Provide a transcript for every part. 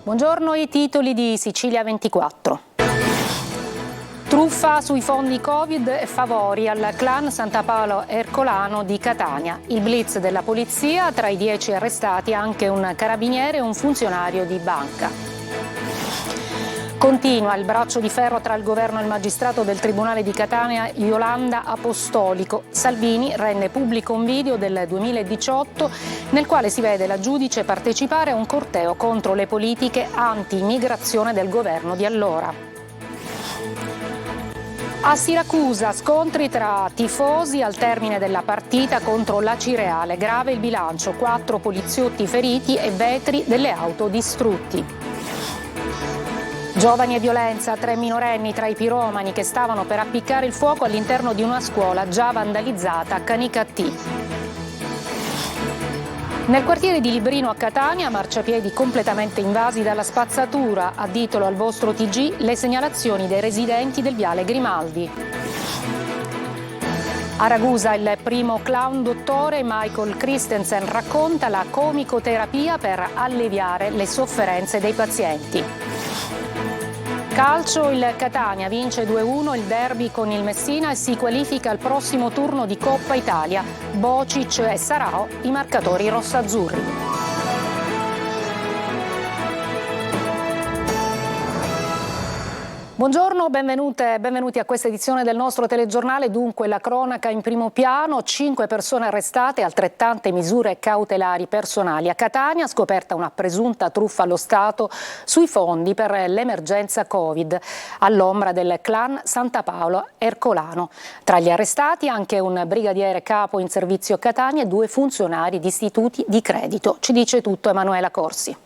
Buongiorno, i titoli di Sicilia 24. Truffa sui fondi Covid e favori al clan Santa Paolo Ercolano di Catania. Il blitz della polizia, tra i 10 arrestati anche un carabiniere e un funzionario di banca. Continua il braccio di ferro tra il governo e il magistrato del Tribunale di Catania Iolanda Apostolico. Salvini rende pubblico un video del 2018 nel quale si vede la giudice partecipare a un corteo contro le politiche anti-immigrazione del governo di allora. A Siracusa, scontri tra tifosi al termine della partita contro l'Acireale. Grave il bilancio, 4 poliziotti feriti e vetri delle auto distrutti. Giovani e violenza, 3 minorenni tra i piromani che stavano per appiccare il fuoco all'interno di una scuola già vandalizzata a Canicattì. Nel quartiere di Librino a Catania, marciapiedi completamente invasi dalla spazzatura. A titolo al vostro TG le segnalazioni dei residenti del viale Grimaldi. A Ragusa il primo clown dottore Michael Christensen racconta la comicoterapia per alleviare le sofferenze dei pazienti. Calcio, il Catania vince 2-1 il derby con il Messina e si qualifica al prossimo turno di Coppa Italia. Bocic e Sarao i marcatori rossazzurri. Buongiorno, benvenuti a questa edizione del nostro telegiornale. Dunque la cronaca in primo piano, 5 persone arrestate, altrettante misure cautelari personali. A Catania scoperta una presunta truffa allo Stato sui fondi per l'emergenza Covid, all'ombra del clan Santa Paolo Ercolano. Tra gli arrestati anche un brigadiere capo in servizio a Catania e 2 funzionari di istituti di credito. Ci dice tutto Emanuela Corsi.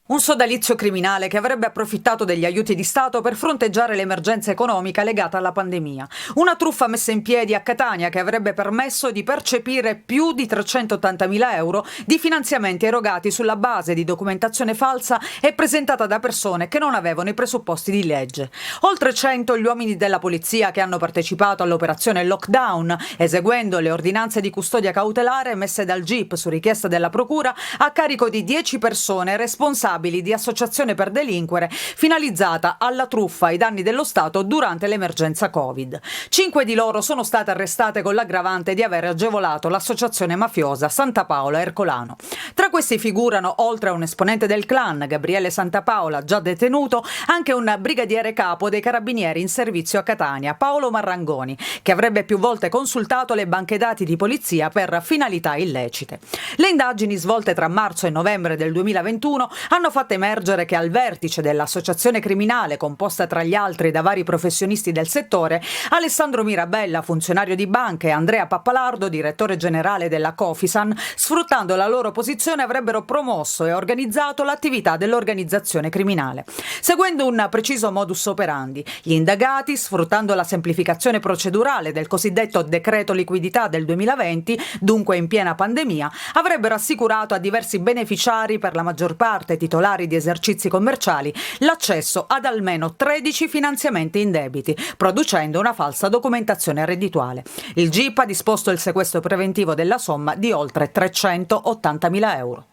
Un sodalizio criminale che avrebbe approfittato degli aiuti di Stato per fronteggiare l'emergenza economica legata alla pandemia. Una truffa messa in piedi a Catania che avrebbe permesso di percepire più di 380.000 euro di finanziamenti erogati sulla base di documentazione falsa e presentata da persone che non avevano i presupposti di legge. Oltre 100 gli uomini della polizia che hanno partecipato all'operazione lockdown, eseguendo le ordinanze di custodia cautelare messe dal GIP su richiesta della procura a carico di 10 persone responsabili di associazione per delinquere finalizzata alla truffa ai danni dello Stato durante l'emergenza Covid. 5 di loro sono state arrestate con l'aggravante di aver agevolato l'associazione mafiosa Santa Paola Ercolano. Tra questi figurano, oltre a un esponente del clan, Gabriele Santa Paola, già detenuto, anche un brigadiere capo dei carabinieri in servizio a Catania, Paolo Marrangoni, che avrebbe più volte consultato le banche dati di polizia per finalità illecite. Le indagini svolte tra marzo e novembre del 2021 hanno fatto emergere che al vertice dell'associazione criminale, composta tra gli altri da vari professionisti del settore, Alessandro Mirabella, funzionario di banca, e Andrea Pappalardo, direttore generale della Cofisan, sfruttando la loro posizione avrebbero promosso e organizzato l'attività dell'organizzazione criminale. Seguendo un preciso modus operandi, gli indagati, sfruttando la semplificazione procedurale del cosiddetto decreto liquidità del 2020, dunque in piena pandemia, avrebbero assicurato a diversi beneficiari, per la maggior parte titolari di esercizi commerciali, l'accesso ad almeno 13 finanziamenti indebiti, producendo una falsa documentazione reddituale. Il GIP ha disposto il sequestro preventivo della somma di oltre 380.000 euro.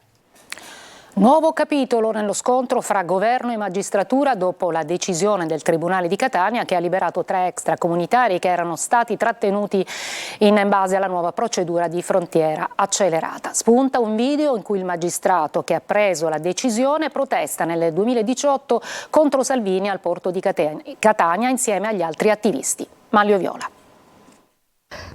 Nuovo capitolo nello scontro fra governo e magistratura dopo la decisione del Tribunale di Catania che ha liberato 3 extracomunitari che erano stati trattenuti in base alla nuova procedura di frontiera accelerata. Spunta un video in cui il magistrato che ha preso la decisione protesta nel 2018 contro Salvini al porto di Catania insieme agli altri attivisti. Manlio Viola.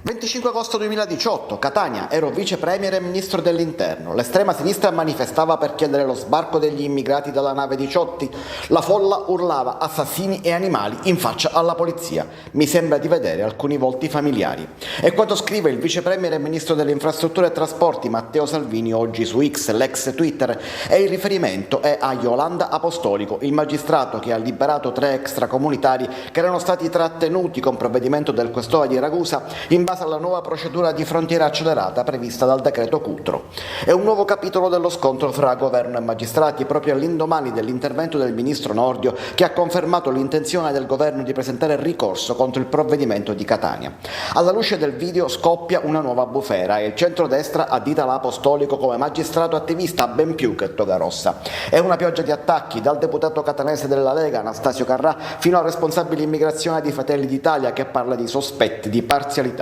25 agosto 2018, Catania, ero vice premier e ministro dell'interno. L'estrema sinistra manifestava per chiedere lo sbarco degli immigrati dalla nave Diciotti. La folla urlava assassini e animali in faccia alla polizia. Mi sembra di vedere alcuni volti familiari. E quanto scrive il vice premier e ministro delle infrastrutture e trasporti Matteo Salvini oggi su X, l'ex Twitter, e il riferimento è a Iolanda Apostolico, il magistrato che ha liberato 3 extracomunitari che erano stati trattenuti con provvedimento del questore di Ragusa in base alla nuova procedura di frontiera accelerata prevista dal decreto Cutro. È un nuovo capitolo dello scontro fra governo e magistrati proprio all'indomani dell'intervento del ministro Nordio, che ha confermato l'intenzione del governo di presentare ricorso contro il provvedimento di Catania. Alla luce del video scoppia una nuova bufera e il centrodestra addita l'Apostolico come magistrato attivista ben più che toga rossa. È una pioggia di attacchi, dal deputato catanese della Lega Anastasio Carrà fino al responsabile immigrazione di Fratelli d'Italia, che parla di sospetti di parzialità.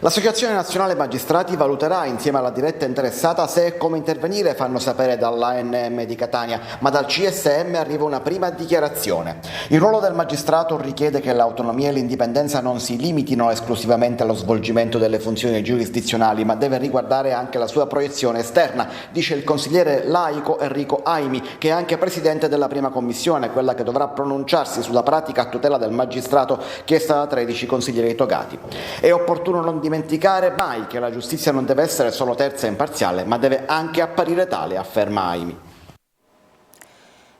L'Associazione Nazionale Magistrati valuterà insieme alla diretta interessata se e come intervenire, fanno sapere dall'ANM di Catania, ma dal CSM arriva una prima dichiarazione. Il ruolo del magistrato richiede che l'autonomia e l'indipendenza non si limitino esclusivamente allo svolgimento delle funzioni giurisdizionali, ma deve riguardare anche la sua proiezione esterna, dice il consigliere laico Enrico Aimi, che è anche presidente della prima commissione, quella che dovrà pronunciarsi sulla pratica a tutela del magistrato chiesta da 13 consiglieri togati. È opportuno non dimenticare mai che la giustizia non deve essere solo terza e imparziale, ma deve anche apparire tale, afferma Aimi.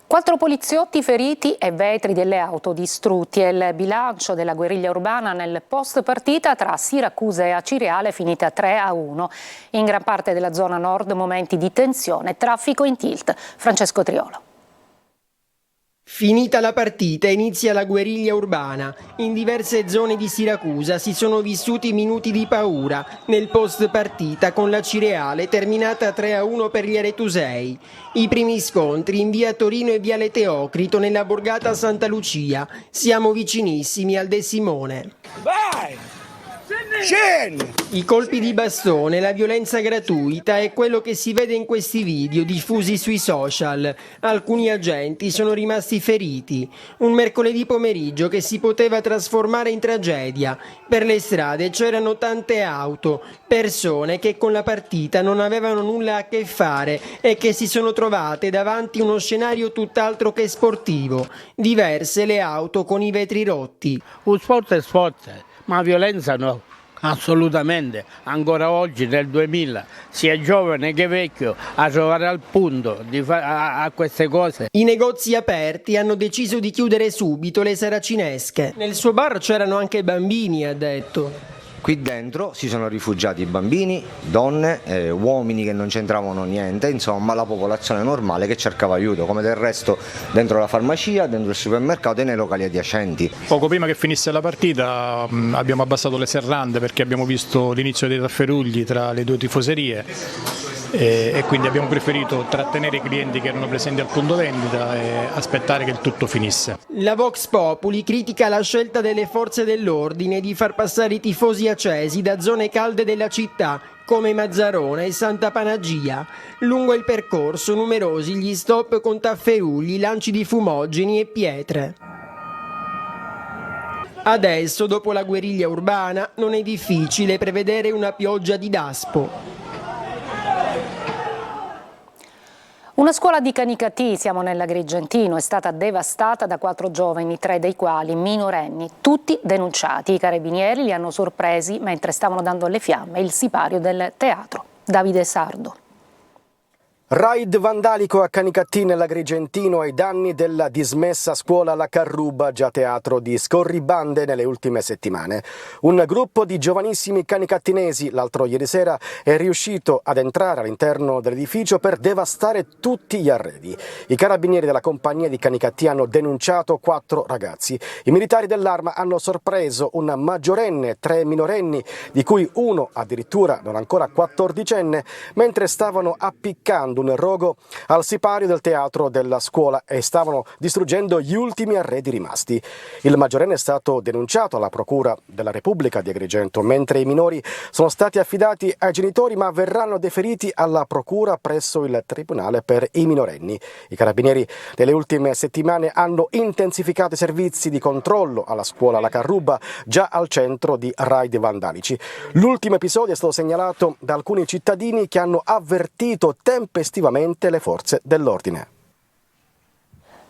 4 poliziotti feriti e vetri delle auto distrutti. È il bilancio della guerriglia urbana nel post partita tra Siracusa e Acireale, finita 3-1. In gran parte della zona nord momenti di tensione, traffico in tilt. Francesco Triolo. Finita la partita inizia la guerriglia urbana. In diverse zone di Siracusa si sono vissuti minuti di paura nel post partita con la Cireale terminata 3-1 per gli aretusei. I primi scontri in via Torino e viale Teocrito nella borgata Santa Lucia. Siamo vicinissimi al De Simone. Vai! I colpi di bastone, la violenza gratuita è quello che si vede in questi video diffusi sui social. Alcuni agenti sono rimasti feriti. Un mercoledì pomeriggio che si poteva trasformare in tragedia. Per le strade c'erano tante auto, persone che con la partita non avevano nulla a che fare e che si sono trovate davanti uno scenario tutt'altro che sportivo. Diverse le auto con i vetri rotti. Un sport è sport, ma violenza no. Assolutamente, ancora oggi nel 2000, sia giovane che vecchio, a trovare al punto di a queste cose. I negozi aperti hanno deciso di chiudere subito le saracinesche. Nel suo bar c'erano anche bambini, ha detto. Qui dentro si sono rifugiati bambini, donne, uomini che non c'entravano niente, insomma la popolazione normale che cercava aiuto, come del resto dentro la farmacia, dentro il supermercato e nei locali adiacenti. Poco prima che finisse la partita abbiamo abbassato le serrande perché abbiamo visto l'inizio dei tafferugli tra le due tifoserie e quindi abbiamo preferito trattenere i clienti che erano presenti al punto vendita e aspettare che il tutto finisse. La Vox Populi critica la scelta delle forze dell'ordine di far passare i tifosi accesi da zone calde della città come Mazzarona e Santa Panagia. Lungo il percorso numerosi gli stop con tafferugli, lanci di fumogeni e pietre. Adesso, dopo la guerriglia urbana, non è difficile prevedere una pioggia di daspo. Una scuola di Canicattì, siamo nell'Agrigentino, è stata devastata da 4 giovani, 3 dei quali minorenni, tutti denunciati. I carabinieri li hanno sorpresi mentre stavano dando alle fiamme il sipario del teatro. Davide Sardo. Raid vandalico a Canicattì nell'Agrigentino ai danni della dismessa scuola La Carruba, già teatro di scorribande nelle ultime settimane. Un gruppo di giovanissimi canicattinesi l'altro ieri sera è riuscito ad entrare all'interno dell'edificio per devastare tutti gli arredi. I carabinieri della compagnia di Canicattì hanno denunciato 4 ragazzi. I militari dell'Arma hanno sorpreso un maggiorenne, 3 minorenni, di cui uno addirittura non ancora 14enne, mentre stavano appiccando un rogo al sipario del teatro della scuola e stavano distruggendo gli ultimi arredi rimasti. Il maggiorenne è stato denunciato alla Procura della Repubblica di Agrigento, mentre i minori sono stati affidati ai genitori ma verranno deferiti alla Procura presso il Tribunale per i minorenni. I carabinieri nelle ultime settimane hanno intensificato i servizi di controllo alla scuola La Carruba, già al centro di raid vandalici. L'ultimo episodio è stato segnalato da alcuni cittadini che hanno avvertito tempestivamente le forze dell'ordine.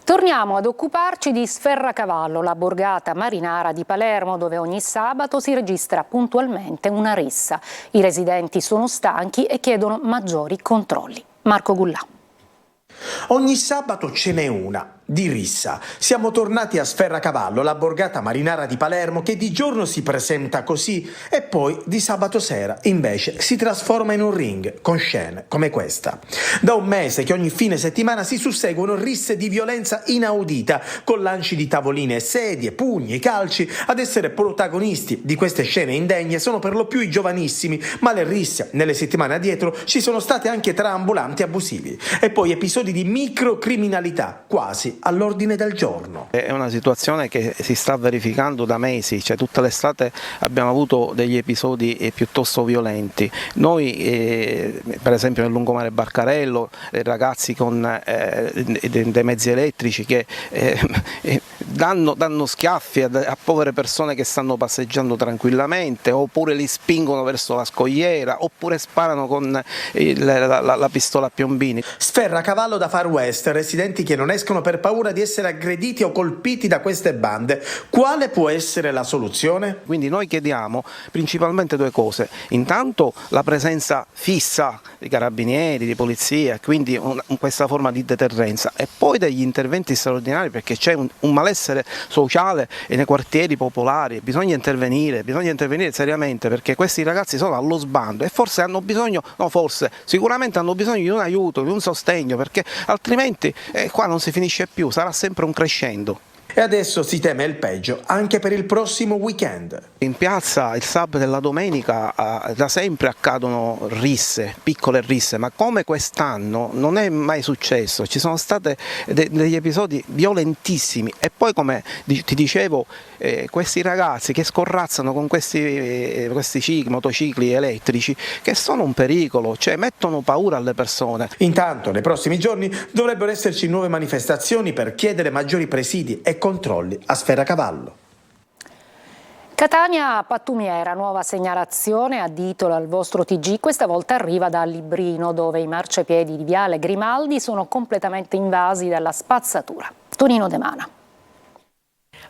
Torniamo ad occuparci di Sferracavallo, la borgata marinara di Palermo, dove ogni sabato si registra puntualmente una rissa. I residenti sono stanchi e chiedono maggiori controlli. Marco Gullà. Ogni sabato ce n'è una, di rissa. Siamo tornati a Sferracavallo, la borgata marinara di Palermo, che di giorno si presenta così e poi di sabato sera invece si trasforma in un ring con scene come questa. Da un mese che ogni fine settimana si susseguono risse di violenza inaudita, con lanci di tavoline e sedie, pugni, calci. Ad essere protagonisti di queste scene indegne sono per lo più i giovanissimi, ma le risse nelle settimane addietro ci sono state anche tra ambulanti abusivi e poi episodi di microcriminalità quasi all'ordine del giorno. È una situazione che si sta verificando da mesi, cioè tutta l'estate abbiamo avuto degli episodi piuttosto violenti. Noi per esempio nel lungomare Barcarello ragazzi con dei mezzi elettrici che danno schiaffi a povere persone che stanno passeggiando tranquillamente, oppure li spingono verso la scogliera, oppure sparano con la pistola a piombini. Sferracavallo da Far West, residenti che non escono per paura di essere aggrediti o colpiti da queste bande. Quale può essere la soluzione? Quindi noi chiediamo principalmente due cose: intanto la presenza fissa di carabinieri, di polizia, quindi questa forma di deterrenza, e poi degli interventi straordinari, perché c'è un malessere sociale nei quartieri popolari. Bisogna intervenire seriamente, perché questi ragazzi sono allo sbando e forse hanno bisogno, sicuramente hanno bisogno di un aiuto, di un sostegno, perché altrimenti qua non si finisce più, sarà sempre un crescendo. E adesso si teme il peggio anche per il prossimo weekend. In piazza il sabato e la domenica da sempre accadono risse, piccole risse, ma come quest'anno non è mai successo. Ci sono stati degli episodi violentissimi e poi, come ti dicevo, questi ragazzi che scorrazzano con questi motocicli elettrici, che sono un pericolo, cioè mettono paura alle persone. Intanto nei prossimi giorni dovrebbero esserci nuove manifestazioni per chiedere maggiori presidi e controlli a Sferracavallo. Catania pattumiera, nuova segnalazione a Ditola al vostro TG, questa volta arriva da Librino, dove i marciapiedi di Viale Grimaldi sono completamente invasi dalla spazzatura. Tonino De Mana.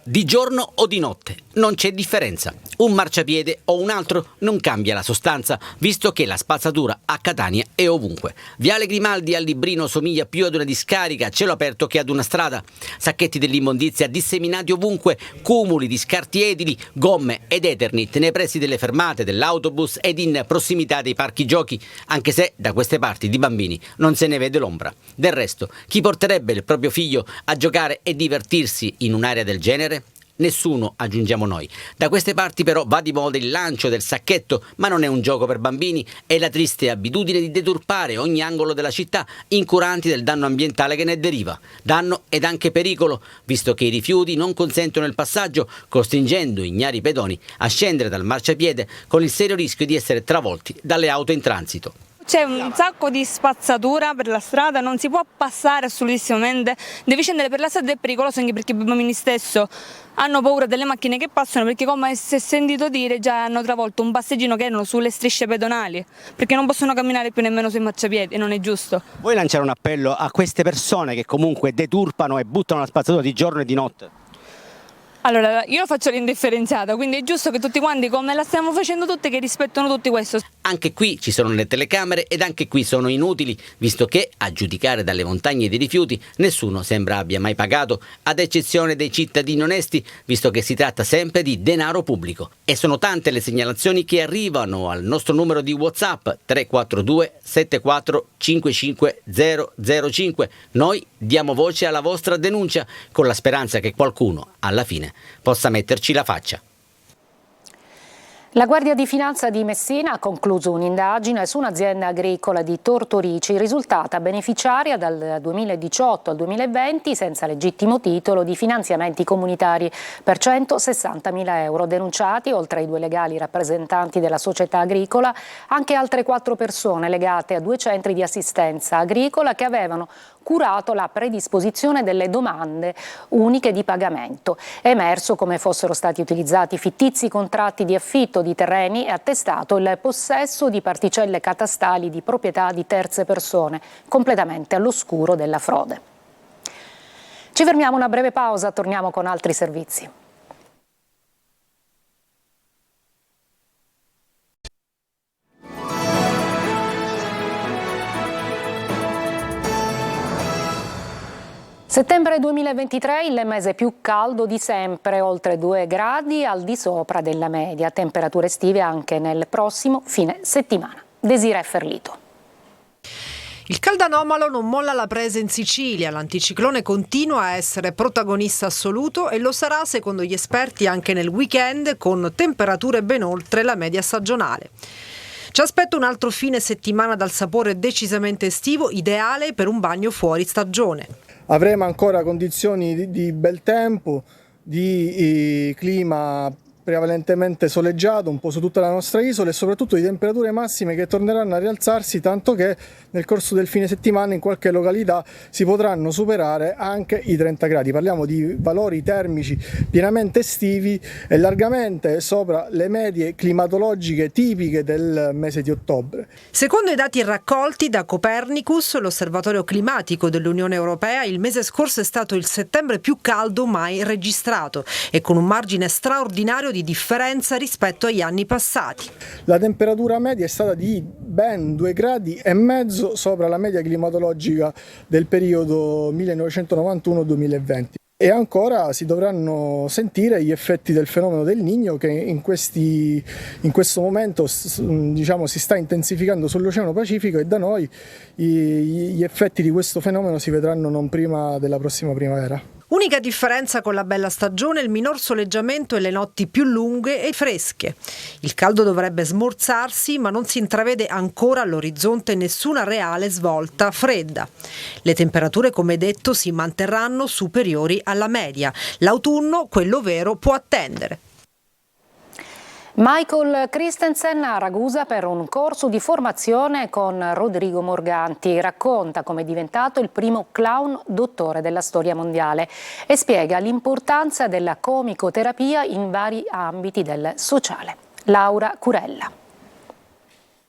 Di giorno o di notte, non c'è differenza. Un marciapiede o un altro non cambia la sostanza, visto che la spazzatura a Catania è ovunque. Viale Grimaldi al Librino somiglia più ad una discarica a cielo aperto che ad una strada. Sacchetti dell'immondizia disseminati ovunque, cumuli di scarti edili, gomme ed eternit nei pressi delle fermate dell'autobus ed in prossimità dei parchi giochi, anche se da queste parti di bambini non se ne vede l'ombra. Del resto, chi porterebbe il proprio figlio a giocare e divertirsi in un'area del genere? Nessuno, aggiungiamo noi. Da queste parti però va di moda il lancio del sacchetto, ma non è un gioco per bambini, è la triste abitudine di deturpare ogni angolo della città, incuranti del danno ambientale che ne deriva. Danno ed anche pericolo, visto che i rifiuti non consentono il passaggio, costringendo ignari pedoni a scendere dal marciapiede con il serio rischio di essere travolti dalle auto in transito. C'è un sacco di spazzatura per la strada, non si può passare assolutissimamente, devi scendere per la strada, è pericoloso anche perché i bambini stesso hanno paura delle macchine che passano, perché come si è sentito dire già hanno travolto un passeggino che erano sulle strisce pedonali, perché non possono camminare più nemmeno sui marciapiedi e non è giusto. Vuoi lanciare un appello a queste persone che comunque deturpano e buttano la spazzatura di giorno e di notte? Allora, io faccio l'indifferenziata, quindi è giusto che tutti quanti, come la stiamo facendo tutti, che rispettano tutti questo. Anche qui ci sono le telecamere ed anche qui sono inutili, visto che, a giudicare dalle montagne di rifiuti, nessuno sembra abbia mai pagato, ad eccezione dei cittadini onesti, visto che si tratta sempre di denaro pubblico. E sono tante le segnalazioni che arrivano al nostro numero di WhatsApp 342 74 55 005. Noi diamo voce alla vostra denuncia con la speranza che qualcuno, alla fine, possa metterci la faccia. La Guardia di Finanza di Messina ha concluso un'indagine su un'azienda agricola di Tortorici, risultata beneficiaria dal 2018 al 2020 senza legittimo titolo di finanziamenti comunitari per 160.000 euro. Denunciati, oltre ai 2 legali rappresentanti della società agricola, anche altre 4 persone legate a 2 centri di assistenza agricola che avevano curato la predisposizione delle domande uniche di pagamento. È emerso come fossero stati utilizzati fittizi contratti di affitto di terreni e attestato il possesso di particelle catastali di proprietà di terze persone, completamente all'oscuro della frode. Ci fermiamo una breve pausa, torniamo con altri servizi. Settembre 2023, il mese più caldo di sempre, oltre 2 gradi al di sopra della media. Temperature estive anche nel prossimo fine settimana. Desiree Ferlito. Il caldo anomalo non molla la presa in Sicilia, l'anticiclone continua a essere protagonista assoluto e lo sarà secondo gli esperti anche nel weekend con temperature ben oltre la media stagionale. Ci aspetta un altro fine settimana dal sapore decisamente estivo, ideale per un bagno fuori stagione. Avremo ancora condizioni di bel tempo, di clima prevalentemente soleggiato un po' su tutta la nostra isola e soprattutto di temperature massime che torneranno a rialzarsi, tanto che nel corso del fine settimana in qualche località si potranno superare anche i 30 gradi. Parliamo di valori termici pienamente estivi e largamente sopra le medie climatologiche tipiche del mese di ottobre. Secondo i dati raccolti da Copernicus, l'osservatorio climatico dell'Unione Europea, il mese scorso è stato il settembre più caldo mai registrato e con un margine straordinario di differenza rispetto agli anni passati. La temperatura media è stata di ben 2,5 gradi sopra la media climatologica del periodo 1991-2020. E ancora si dovranno sentire gli effetti del fenomeno del Niño che in questo momento si sta intensificando sull'Oceano Pacifico e da noi gli effetti di questo fenomeno si vedranno non prima della prossima primavera. Unica differenza con la bella stagione, il minor soleggiamento e le notti più lunghe e fresche. Il caldo dovrebbe smorzarsi, ma non si intravede ancora all'orizzonte nessuna reale svolta fredda. Le temperature, come detto, si manterranno superiori alla media. L'autunno, quello vero, può attendere. Michael Christensen a Ragusa per un corso di formazione con Rodrigo Morganti. Racconta come è diventato il primo clown dottore della storia mondiale e spiega l'importanza della comicoterapia in vari ambiti del sociale. Laura Curella.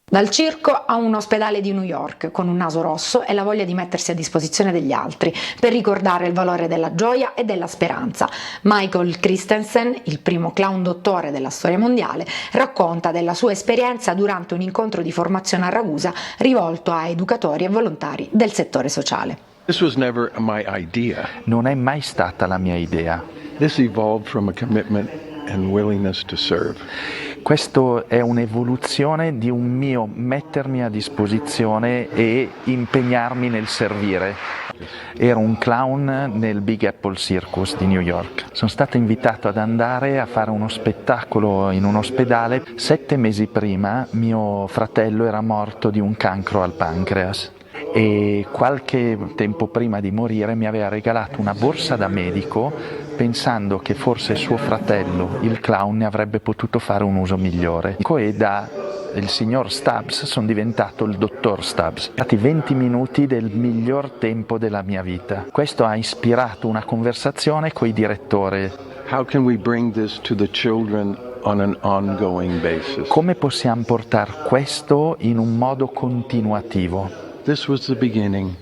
Dal circo a un ospedale di New York, con un naso rosso e la voglia di mettersi a disposizione degli altri, per ricordare il valore della gioia e della speranza. Michael Christensen, il primo clown dottore della storia mondiale, racconta della sua esperienza durante un incontro di formazione a Ragusa rivolto a educatori e volontari del settore sociale. This was never my idea. Non è mai stata la mia idea. This evolved from a commitment and willingness to serve. Questo è un'evoluzione di un mio mettermi a disposizione e impegnarmi nel servire. Ero un clown nel Big Apple Circus di New York. Sono stato invitato ad andare a fare uno spettacolo in un ospedale. 7 mesi prima mio fratello era morto di un cancro al pancreas. E qualche tempo prima di morire mi aveva regalato una borsa da medico pensando che forse suo fratello, il clown, ne avrebbe potuto fare un uso migliore. E da il signor Stubbs sono diventato il dottor Stubbs. Sono stati 20 minuti del miglior tempo della mia vita. Questo ha ispirato una conversazione con il direttore. How can we bring this to the children on an ongoing basis? Come possiamo portare questo in un modo continuativo? This was the beginning.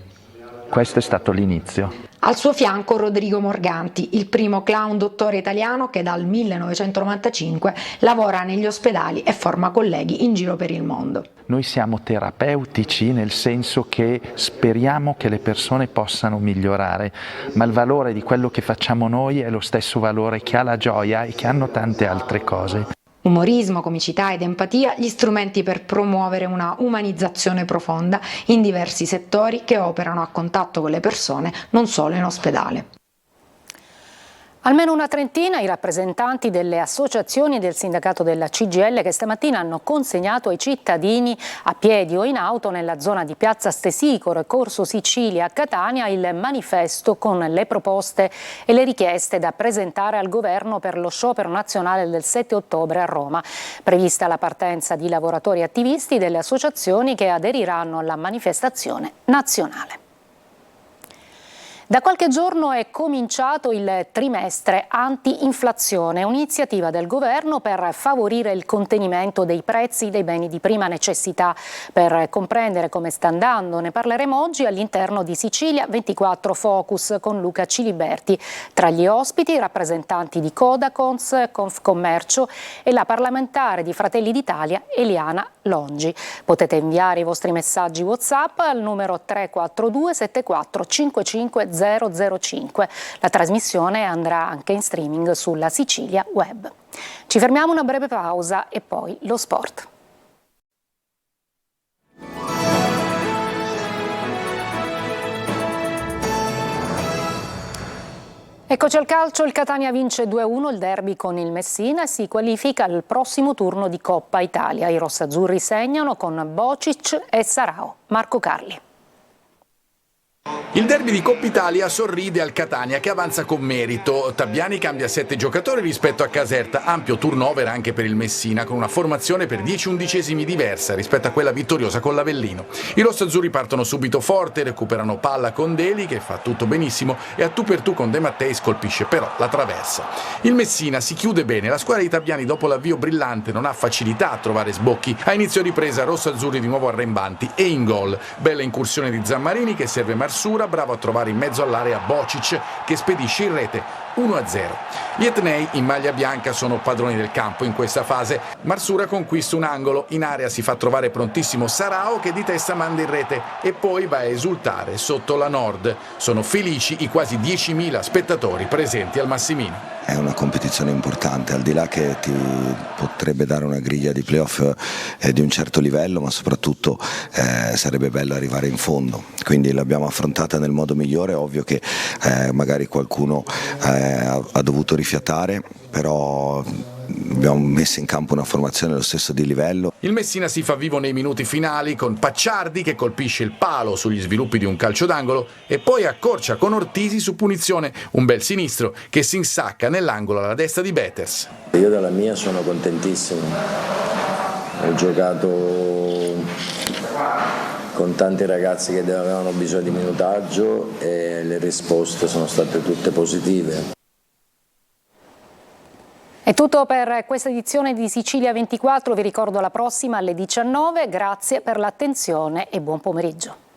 Questo è stato l'inizio. Al suo fianco Rodrigo Morganti, il primo clown dottore italiano che dal 1995 lavora negli ospedali e forma colleghi in giro per il mondo. Noi siamo terapeutici nel senso che speriamo che le persone possano migliorare, ma il valore di quello che facciamo noi è lo stesso valore che ha la gioia e che hanno tante altre cose. Umorismo, comicità ed empatia, gli strumenti per promuovere una umanizzazione profonda in diversi settori che operano a contatto con le persone, non solo in ospedale. Almeno una trentina i rappresentanti delle associazioni e del sindacato della CGIL che stamattina hanno consegnato ai cittadini a piedi o in auto nella zona di Piazza Stesicoro e Corso Sicilia a Catania il manifesto con le proposte e le richieste da presentare al governo per lo sciopero nazionale del 7 ottobre a Roma. Prevista la partenza di lavoratori attivisti delle associazioni che aderiranno alla manifestazione nazionale. Da qualche giorno è cominciato il trimestre anti-inflazione, un'iniziativa del governo per favorire il contenimento dei prezzi dei beni di prima necessità. Per comprendere come sta andando ne parleremo oggi all'interno di Sicilia 24 Focus con Luca Ciliberti. Tra gli ospiti rappresentanti di Codacons, Confcommercio e la parlamentare di Fratelli d'Italia Eliana Longi. Potete inviare i vostri messaggi WhatsApp al numero 342 74 55 005. La trasmissione andrà anche in streaming sulla Sicilia Web. Ci fermiamo, una breve pausa e poi lo sport. Eccoci al calcio, il Catania vince 2-1 il derby con il Messina e si qualifica al prossimo turno di Coppa Italia. I rossazzurri segnano con Bocic e Sarao. Marco Carli. Il derby di Coppa Italia sorride al Catania che avanza con merito. Tabbiani cambia 7 giocatori rispetto a Caserta, ampio turnover anche per il Messina con una formazione per 10 undicesimi diversa rispetto a quella vittoriosa con l'Avellino. I rossazzurri partono subito forte, recuperano palla con Deli che fa tutto benissimo e a tu per tu con De Matteis colpisce però la traversa. Il Messina si chiude bene, la squadra di Tabbiani dopo l'avvio brillante non ha facilità a trovare sbocchi, a inizio ripresa rossazzurri di nuovo arrembanti e in gol. Bella incursione di Zammarini che serve Marsura, bravo a trovare in mezzo all'area Bocic che spedisce in rete 1-0. Gli etnei in maglia bianca sono padroni del campo in questa fase. Marsura conquista un angolo, in area si fa trovare prontissimo Sarao che di testa manda in rete e poi va a esultare sotto la Nord. Sono felici i quasi 10.000 spettatori presenti al Massimino. È una competizione importante, al di là che ti potrebbe dare una griglia di playoff di un certo livello, ma soprattutto sarebbe bello arrivare in fondo, quindi l'abbiamo affrontata nel modo migliore. Ovvio che magari qualcuno ha dovuto rifiatare, però abbiamo messo in campo una formazione allo stesso di livello. Il Messina si fa vivo nei minuti finali con Pacciardi che colpisce il palo sugli sviluppi di un calcio d'angolo e poi accorcia con Ortisi su punizione un bel sinistro che si insacca nell'angolo alla destra di Beters. Io dalla mia sono contentissimo, ho giocato con tanti ragazzi che avevano bisogno di minutaggio e le risposte sono state tutte positive. È tutto per questa edizione di Sicilia 24, vi ricordo la prossima alle 19, grazie per l'attenzione e buon pomeriggio.